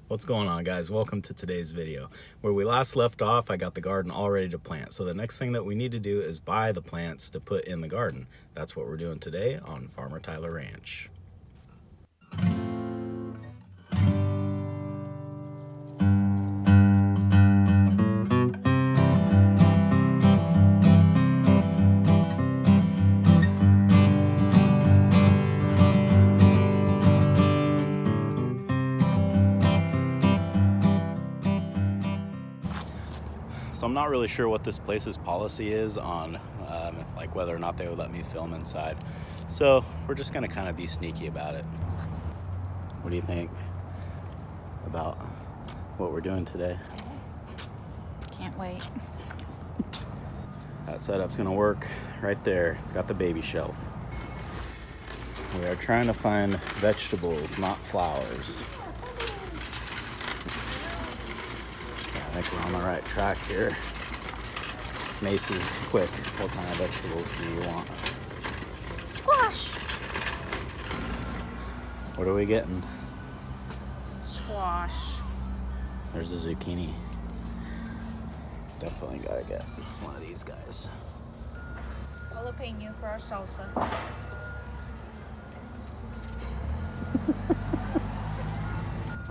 What's going on, guys? Welcome to today's video. Where we last left off, I got the garden all ready to plant. So the next thing that we need to do is buy the plants to put in the garden. That's what we're doing today on Farmer Tyler Ranch. So I'm not really sure what this place's policy is on like whether or not they would let me film inside. So we're just gonna kind of be sneaky about it. What do you think about what we're doing today? Can't wait. That setup's gonna work right there. It's got the baby shelf. We are trying to find vegetables, not flowers. I think we're on the right track here. Macy's, quick, what kind of vegetables do you want? Squash. What are we getting? Squash. There's the zucchini. Definitely gotta get one of these guys. Jalapeno for our salsa.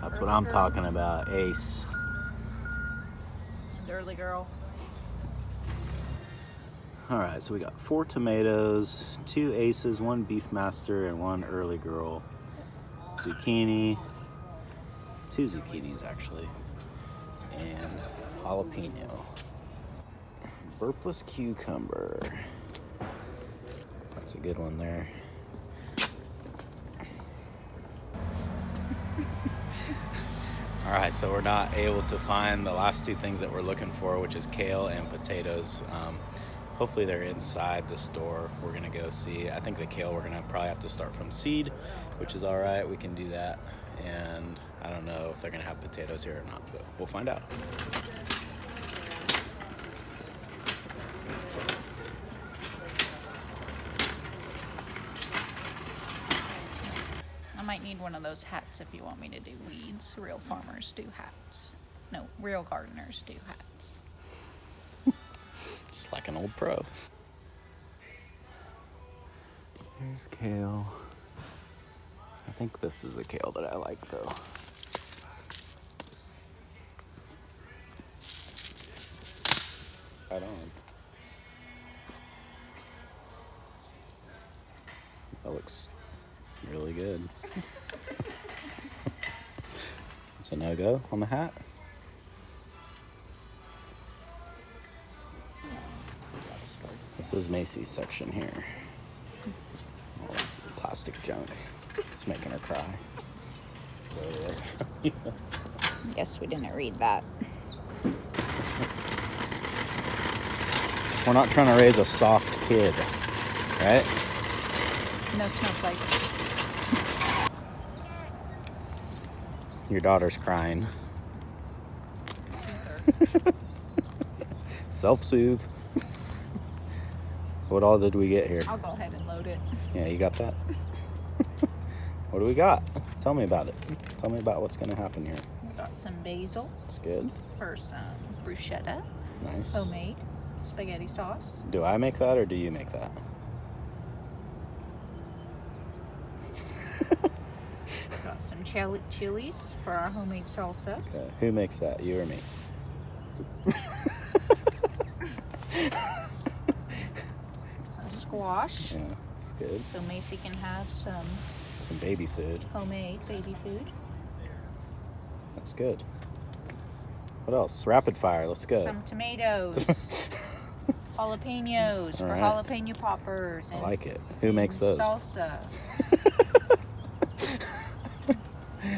That's what I'm talking about, Ace. Early girl. All right, so we got 4 tomatoes, 2 aces, 1 beefmaster, and 1 early girl. Zucchini, 2 zucchinis actually, and jalapeno. Burpless cucumber. That's a good one there. All right, so we're not able to find the last 2 things that we're looking for, which is kale and potatoes. Hopefully they're inside the store. We're gonna go see. I think the kale, we're gonna probably have to start from seed, which is all right, we can do that. And I don't know if they're gonna have potatoes here or not, but we'll find out. I might need one of those hats if you want me to do weeds. Real farmers do hats. No, real gardeners do hats. Just like an old pro. Here's kale. I think this is the kale that I like though. Right on. That looks really good. It's a no-go on the hat. This is Macy's section here. All the plastic junk. It's making her cry. Guess we didn't read that. We're not trying to raise a soft kid, right? No snowflakes. Your daughter's crying. Self-soothe. So what all did we get here? I'll go ahead and load it. Yeah, you got that? What do we got? Tell me about it. Tell me about what's going to happen here. We got some basil. It's good. For some bruschetta. Nice. Homemade spaghetti sauce. Do I make that or do you make that? Got some chilies for our homemade salsa. Okay. Who makes that? You or me? Some squash. Yeah, it's good. So Macy can have some baby food. homemade baby food. That's good. What else? Rapid fire. Let's go. Some tomatoes. Jalapenos for right. jalapeno poppers. I And like it. Who makes those? Salsa.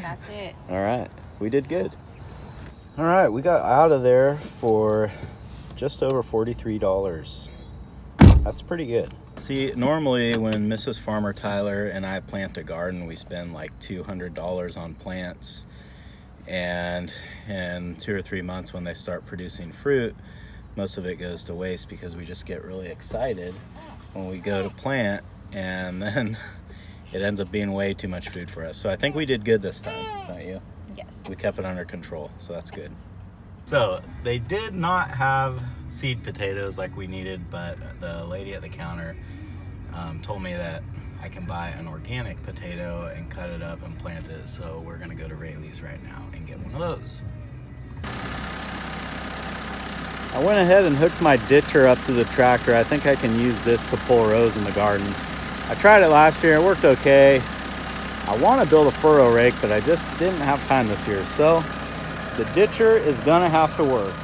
That's it. All right. We did good. All right. We got out of there for just over $43. That's pretty good. See, normally when Mrs. Farmer Tyler and I plant a garden, we spend like $200 on plants. And in 2 or 3 months when they start producing fruit, most of it goes to waste because we just get really excited when we go to plant and then it ends up being way too much food for us. So I think we did good this time, don't you? Yes. We kept it under control, so that's good. So they did not have seed potatoes like we needed, but the lady at the counter told me that I can buy an organic potato and cut it up and plant it. So we're gonna go to Rayleigh's right now and get one of those. I went ahead and hooked my ditcher up to the tractor. I think I can use this to pull rows in the garden. I tried it last year, it worked okay. I want to build a furrow rake, but I just didn't have time this year. So the ditcher is gonna have to work.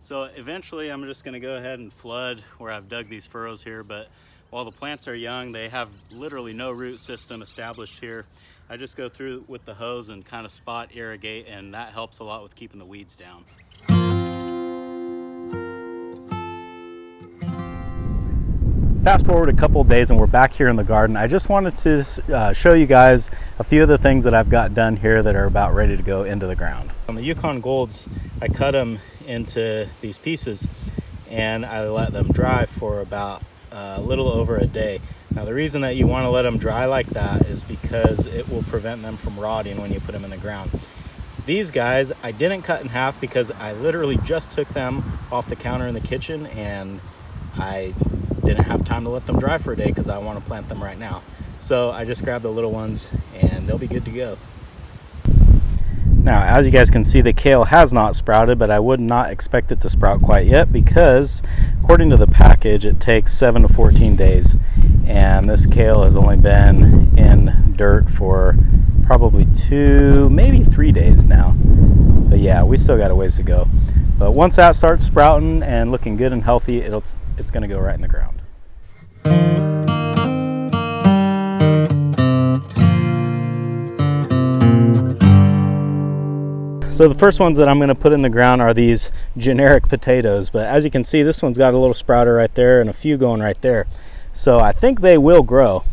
So eventually I'm just gonna go ahead and flood where I've dug these furrows here, but while the plants are young, they have literally no root system established here. I just go through with the hose and kind of spot irrigate, and that helps a lot with keeping the weeds down. Fast forward a couple of days and we're back here in the garden. I just wanted to show you guys a few of the things that I've got done here that are about ready to go into the ground. On the Yukon Golds, I cut them into these pieces and I let them dry for about a little over a day. Now the reason that you want to let them dry like that is because it will prevent them from rotting when you put them in the ground. These guys I didn't cut in half because I literally just took them off the counter in the kitchen and I didn't have time to let them dry for a day because I want to plant them right now. So I just grabbed the little ones and they'll be good to go. Now, as you guys can see, the kale has not sprouted, but I would not expect it to sprout quite yet because according to the package, it takes 7 to 14 days. And this kale has only been in dirt for probably 2, maybe 3 days now. But yeah, we still got a ways to go. But once that starts sprouting and looking good and healthy, it's gonna go right in the ground. So the first ones that I'm going to put in the ground are these generic potatoes, but as you can see, this one's got a little sprouter right there and a few going right there. So I think they will grow.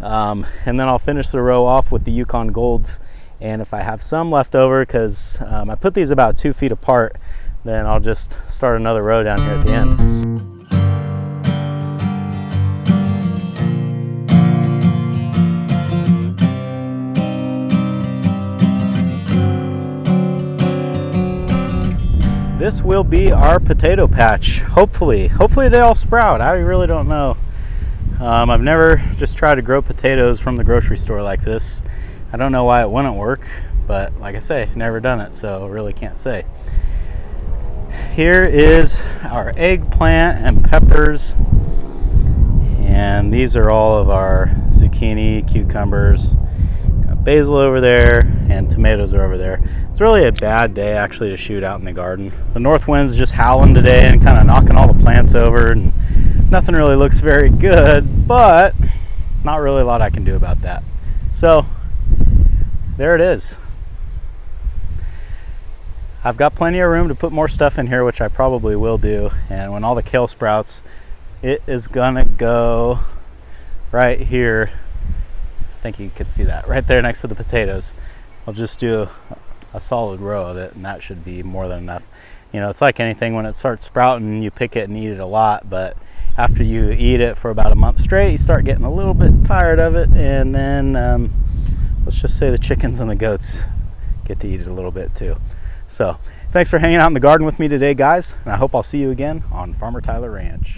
And then I'll finish the row off with the Yukon Golds, and if I have some left over, because I put these about 2 feet apart, then I'll just start another row down here at the end. This will be our potato patch, hopefully. Hopefully they all sprout. I really don't know. I've never just tried to grow potatoes from the grocery store like this. I don't know why it wouldn't work, but like I say, never done it, so really can't say. Here is our eggplant and peppers, and these are all of our zucchini, cucumbers. Got basil over there, and tomatoes are over there. It's really a bad day actually to shoot out in the garden. The north wind's just howling today and kind of knocking all the plants over, and nothing really looks very good, but not really a lot I can do about that. So there it is. I've got plenty of room to put more stuff in here, which I probably will do, and when all the kale sprouts, it is gonna go right here. I think you could see that right there next to the potatoes. I'll just do a solid row of it, and that should be more than enough. You know, it's like anything, when it starts sprouting, you pick it and eat it a lot, but after you eat it for about a month straight, you start getting a little bit tired of it, and then let's just say the chickens and the goats get to eat it a little bit too. So thanks for hanging out in the garden with me today, guys, and I hope I'll see you again on Farmer Tyler Ranch.